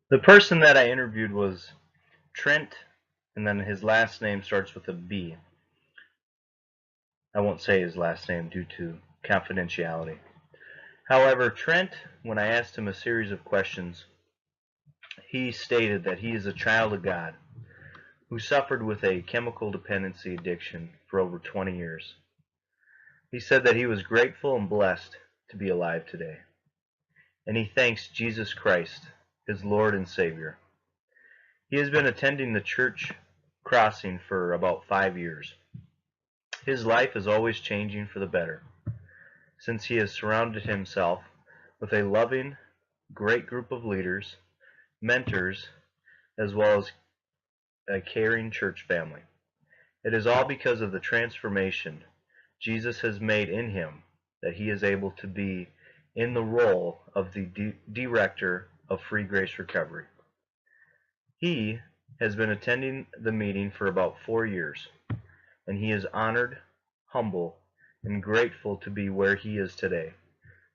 The person that I interviewed was Trent, and then his last name starts with a B. I won't say his last name due to confidentiality. However, Trent, when I asked him a series of questions, he stated that he is a child of God who suffered with a chemical dependency addiction for over 20 years. He said that he was grateful and blessed to be alive today, and he thanks Jesus Christ, his Lord and Savior. He has been attending the church crossing for about 5 years. His life is always changing for the better, since he has surrounded himself with a loving, great group of leaders, mentors, as well as a caring church family. It is all because of the transformation Jesus has made in him that he is able to be in the role of the director of Free Grace Recovery. He has been attending the meeting for about 4 years, and he is honored, humble, and grateful to be where he is today,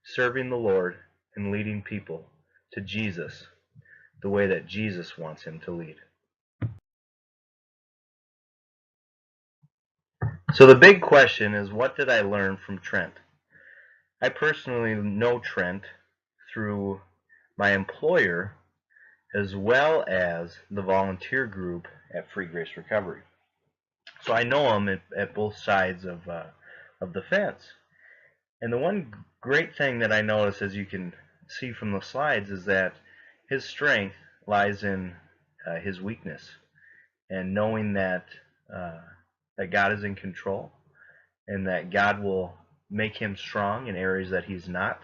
serving the Lord and leading people to Jesus the way that Jesus wants him to lead. So the big question is, what did I learn from Trent? I personally know Trent through my employer as well as the volunteer group at Free Grace Recovery. So I know him at both sides of the fence. And the one great thing that I notice, as you can see from the slides, is that his strength lies in his weakness, and knowing that God is in control and that God will make him strong in areas that he's not.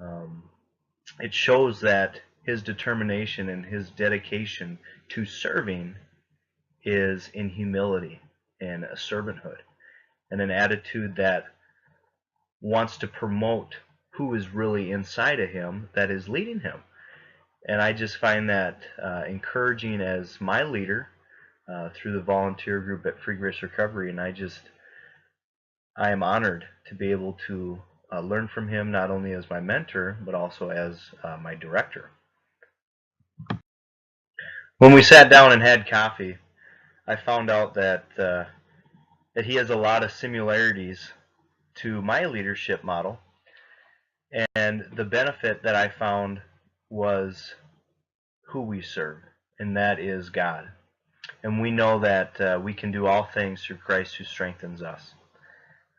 Um, it shows that his determination and his dedication to serving is in humility and a servanthood and an attitude that wants to promote who is really inside of him that is leading him. And I just find that encouraging as my leader through the volunteer group at Free Grace Recovery, and I am honored to be able to learn from him not only as my mentor but also as my director. When we sat down and had coffee, I found out that he has a lot of similarities to my leadership model, and the benefit that I found was who we serve, and that is God. And we know that we can do all things through Christ who strengthens us.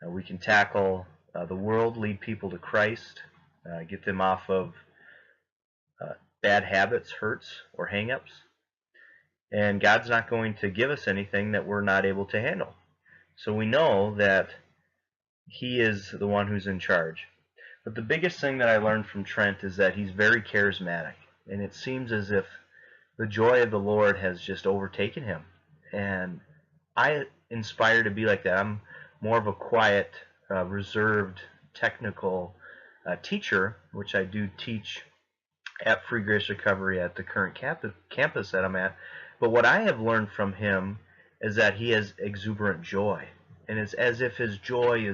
We can tackle the world, lead people to Christ, get them off of bad habits, hurts, or hang-ups. And God's not going to give us anything that we're not able to handle. So we know that he is the one who's in charge. But the biggest thing that I learned from Trent is that he's very charismatic. And it seems as if the joy of the Lord has just overtaken him. And I aspire to be like that. I'm more of a quiet, reserved, technical teacher, which I do teach at Free Grace Recovery at the current campus that I'm at. But what I have learned from him is that he has exuberant joy, and it's as if his joy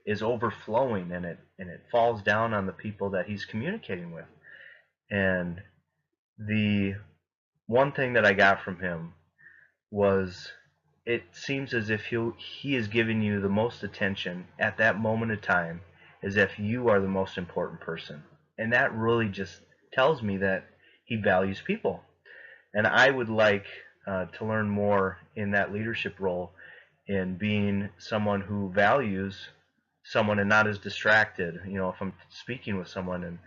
is overflowing, and it falls down on the people that he's communicating with. And the one thing that I got from him was, it seems as if he is giving you the most attention at that moment of time, as if you are the most important person. And that really just tells me that he values people. And I would like to learn more in that leadership role, in being someone who values someone and not as distracted. You know, if I'm speaking with someone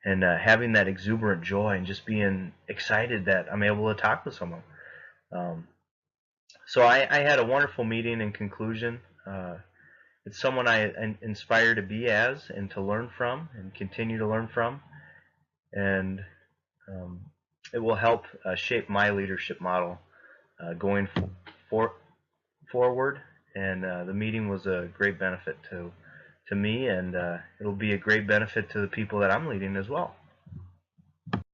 and having that exuberant joy and just being excited that I'm able to talk with someone. So I had a wonderful meeting. In conclusion, it's someone I inspire to be as and to learn from and continue to learn from, and it will help shape my leadership model going forward. And the meeting was a great benefit to me, and it'll be a great benefit to the people that I'm leading as well.